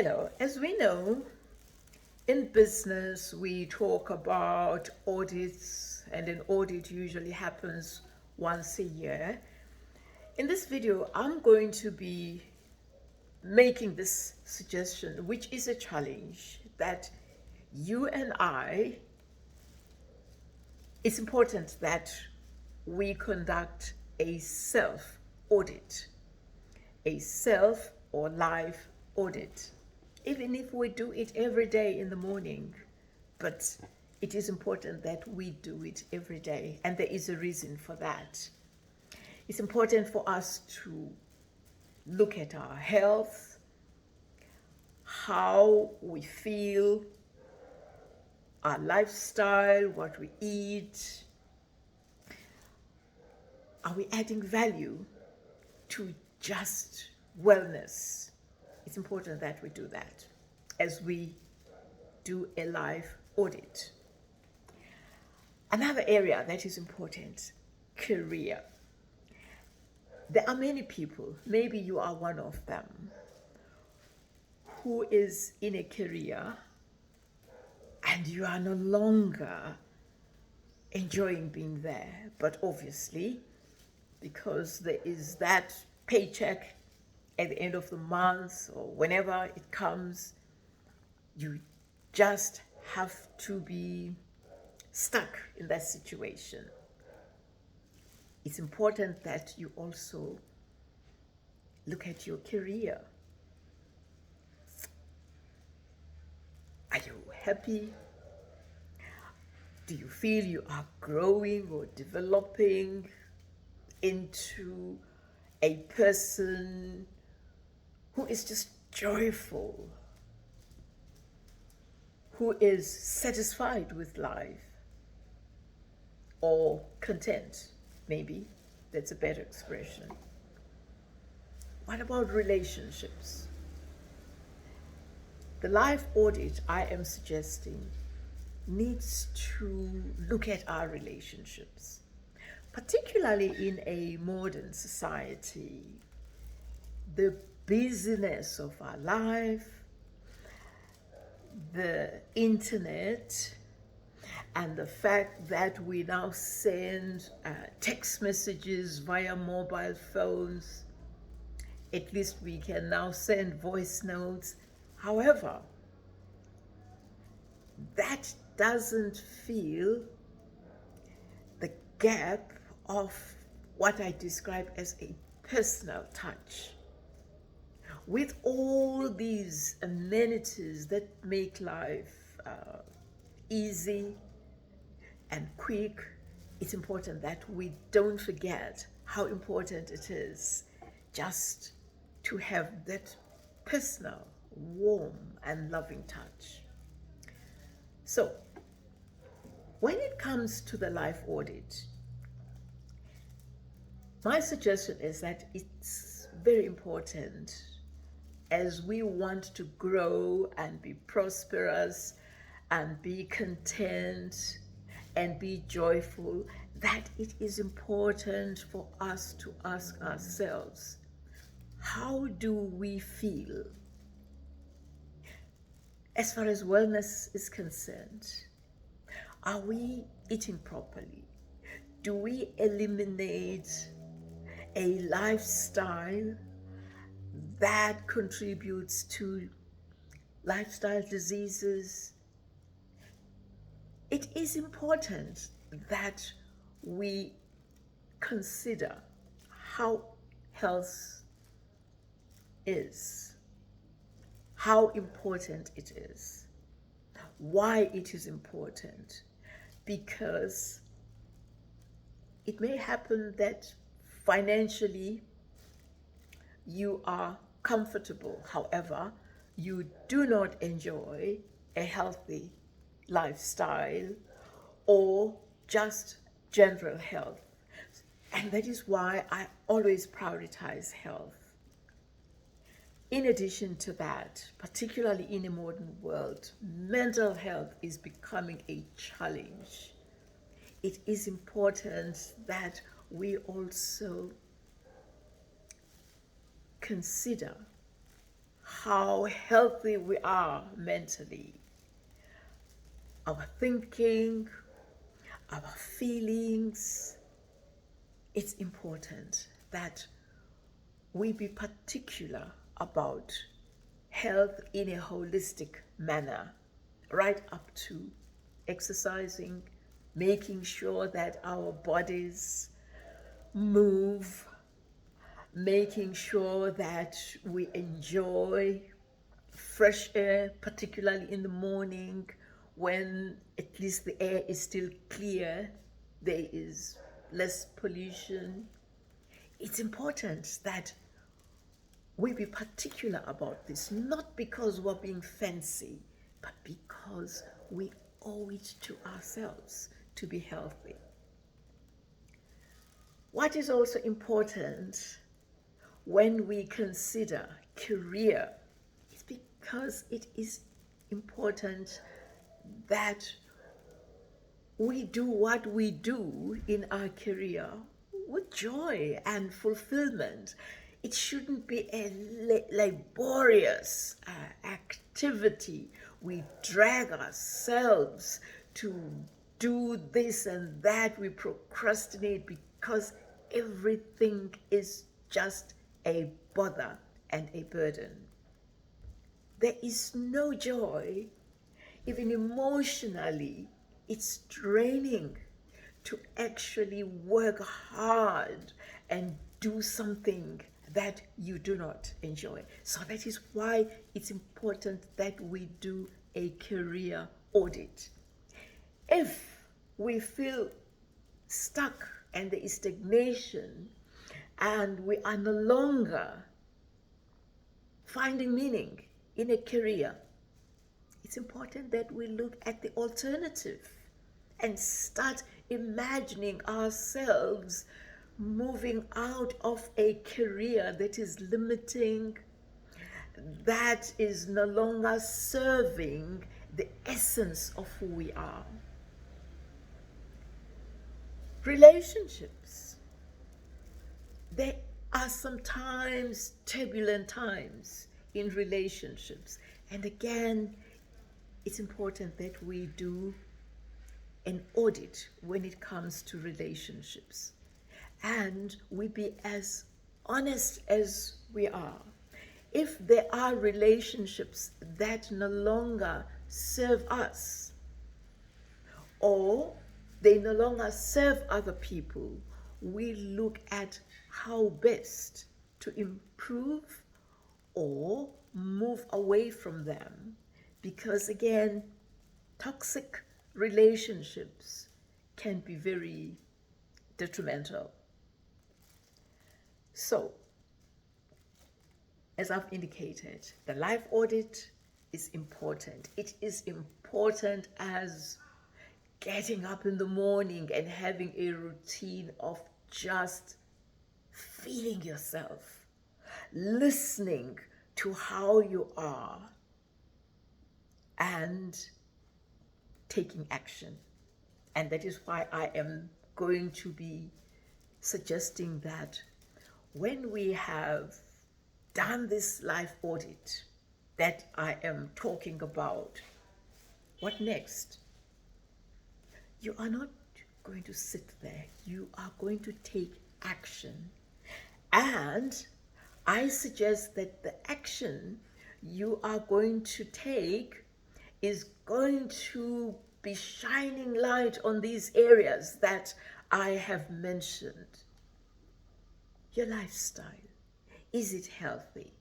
Hello. As we know, in business, we talk about audits, and an audit usually happens once a year. In this video, I'm going to be making this suggestion, which is a challenge that you and I, it's important that we conduct a self audit, a self or life audit, even if we do it every day in the morning. But it is important that we do it every day, and there is a reason for that. It's important for us to look at our health, how we feel, our lifestyle, what we eat. Are we adding value to just wellness? It's important that we do that as we do a life audit. Another area that is important, career. There are many people, maybe you are one of them, who is in a career and you are no longer enjoying being there. But obviously, because there is that paycheck at the end of the month or whenever it comes, you just have to be stuck in that situation. It's important that you also look at your career. Are you happy? Do you feel you are growing or developing into a person who is just joyful, who is satisfied with life, or content? Maybe that's a better expression. What about relationships? The life audit I am suggesting needs to look at our relationships, particularly in a modern society. The busyness of our life, the internet, and the fact that we now send text messages via mobile phones. At least we can now send voice notes. However, that doesn't fill the gap of what I describe as a personal touch. With all these amenities that make life easy and quick, it's important that we don't forget how important it is just to have that personal, warm, and loving touch. So, when it comes to the life audit, my suggestion is that it's very important, as we want to grow and be prosperous and be content and be joyful, that it is important for us to ask ourselves, how do we feel? As far as wellness is concerned, are we eating properly? Do we eliminate a lifestyle that contributes to lifestyle diseases? It is important that we consider how health is, how important it is, why it is important. Because it may happen that financially you are comfortable, however, you do not enjoy a healthy lifestyle or just general health. And that is why I always prioritize health. In addition to that, particularly in a modern world, mental health is becoming a challenge. It is important that we also consider how healthy we are mentally, our thinking, our feelings. It's important that we be particular about health in a holistic manner, right up to exercising, making sure that our bodies move, making sure that we enjoy fresh air, particularly in the morning when at least the air is still clear, there is less pollution. It's important that we be particular about this, not because we're being fancy, but because we owe it to ourselves to be healthy. What is also important when we consider career is because it is important that we do what we do in our career with joy and fulfillment. It shouldn't be a laborious activity. We drag ourselves to do this and that. We procrastinate because everything is just a bother and a burden. There is no joy, even emotionally. It's draining to actually work hard and do something that you do not enjoy. So that is why it's important that we do a career audit. If we feel stuck and there is stagnation and we are no longer finding meaning in a career, it's important that we look at the alternative and start imagining ourselves moving out of a career that is limiting, that is no longer serving the essence of who we are. Relationships. There are sometimes turbulent times in relationships. And again, it's important that we do an audit when it comes to relationships. And we be as honest as we are. If there are relationships that no longer serve us, or they no longer serve other people, we look at how best to improve or move away from them. Because again, toxic relationships can be very detrimental. So, as I've indicated, the life audit is important. It is important as getting up in the morning and having a routine of just feeling yourself, listening to how you are, and taking action. And that is why I am going to be suggesting that when we have done this life audit that I am talking about, what next? You are not going to sit there. You are going to take action. And I suggest that the action you are going to take is going to be shining light on these areas that I have mentioned. Your lifestyle. Is it healthy?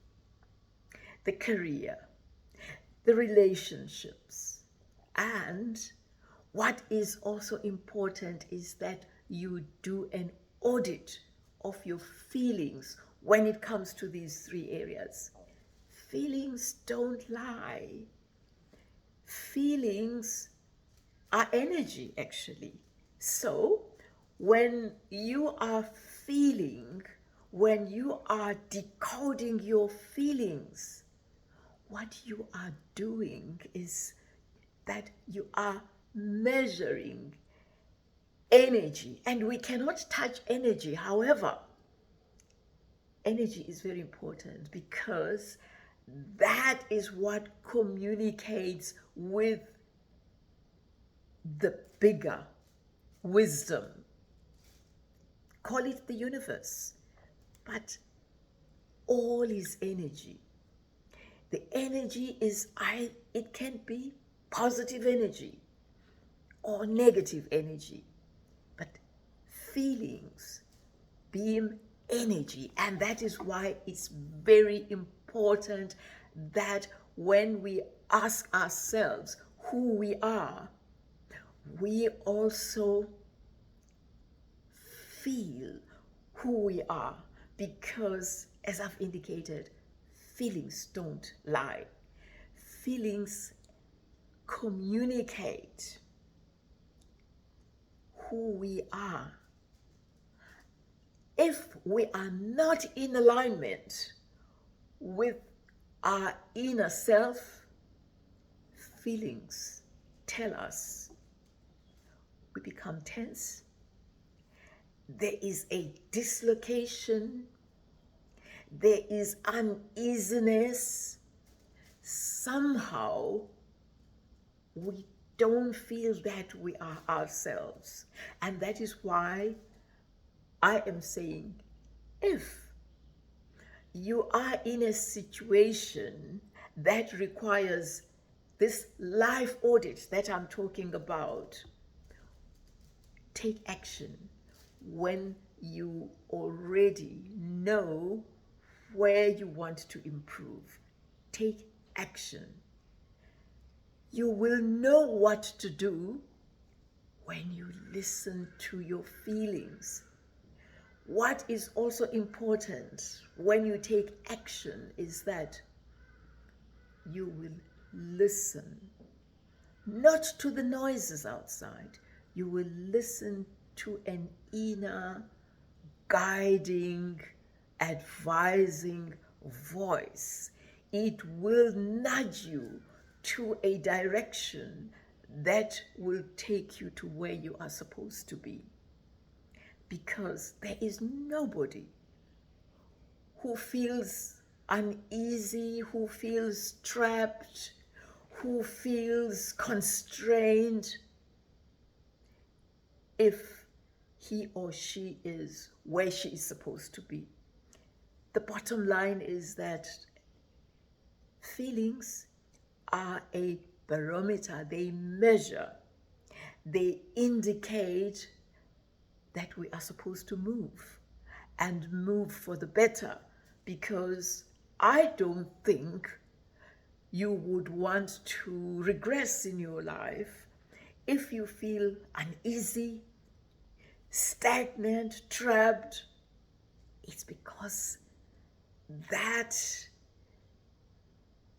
The career, the relationships, and what is also important is that you do an audit of your feelings when it comes to these three areas. Feelings don't lie. Feelings are energy, actually. So when you are feeling, when you are decoding your feelings, what you are doing is that you are measuring energy, and we cannot touch energy. However, energy is very important because That is what communicates with the bigger wisdom. Call it the universe, but all is energy. The energy is, it can be positive energy or negative energy, but feelings beam energy. And that is why it's very important that when we ask ourselves who we are, we also feel who we are, because as I've indicated, feelings don't lie. Feelings communicate who we are. If we are not in alignment with our inner self, feelings tell us we become tense. There is a dislocation. There is uneasiness. Somehow we don't feel that we are ourselves. And that is why I am saying, if you are in a situation that requires this life audit that I'm talking about, take action when you already know where you want to improve. Take action. You will know what to do when you listen to your feelings. What is also important when you take action is that you will listen, not to the noises outside. You will listen to an inner, guiding, advising voice. It will nudge you to a direction that will take you to where you are supposed to be. Because there is nobody who feels uneasy, who feels trapped, who feels constrained if he or she is where she is supposed to be. The bottom line is that feelings are a barometer. They measure, they indicate that we are supposed to move and move for the better, because I don't think you would want to regress in your life if you feel uneasy, stagnant, trapped. It's because that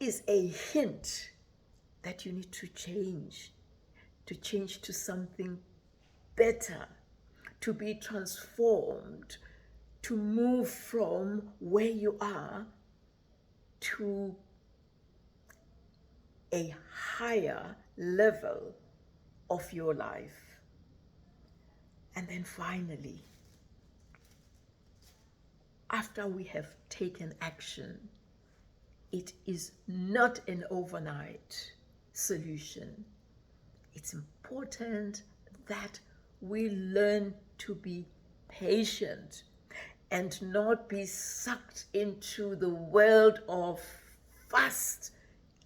is a hint that you need to change to something better, to be transformed, to move from where you are to a higher level of your life. And then finally, after we have taken action, it is not an overnight solution. It's important that we learn to be patient and not be sucked into the world of fast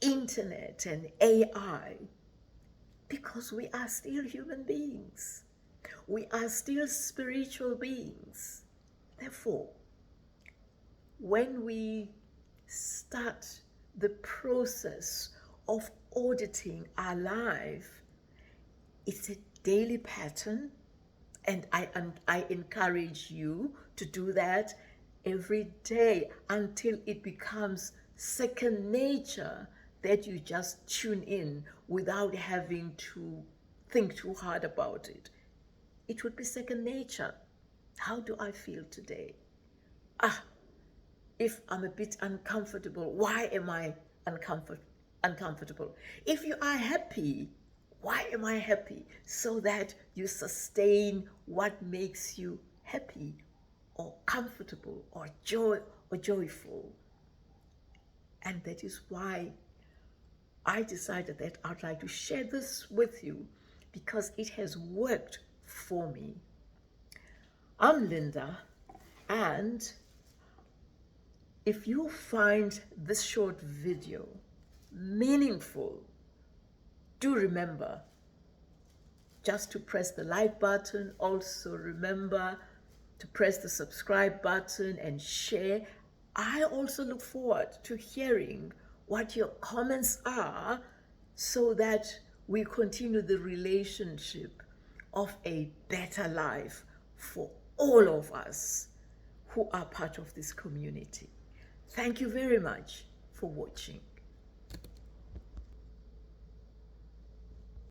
internet and AI, because we are still human beings. We are still spiritual beings. Therefore, when we start the process of auditing our life, it's a daily pattern, and I encourage you to do that every day until it becomes second nature, that you just tune in without having to think too hard about it. It would be second nature. How do I feel today? If I'm a bit uncomfortable, why am I uncomfortable? If you are happy, why am I happy? So that you sustain what makes you happy or comfortable or joyful. And that is why I decided that I'd like to share this with you, because it has worked for me. I'm Linda, and if you find this short video meaningful, do remember just to press the like button. Also remember to press the subscribe button and share. I also look forward to hearing what your comments are, so that we continue the relationship of a better life for all of us who are part of this community. Thank you very much for watching.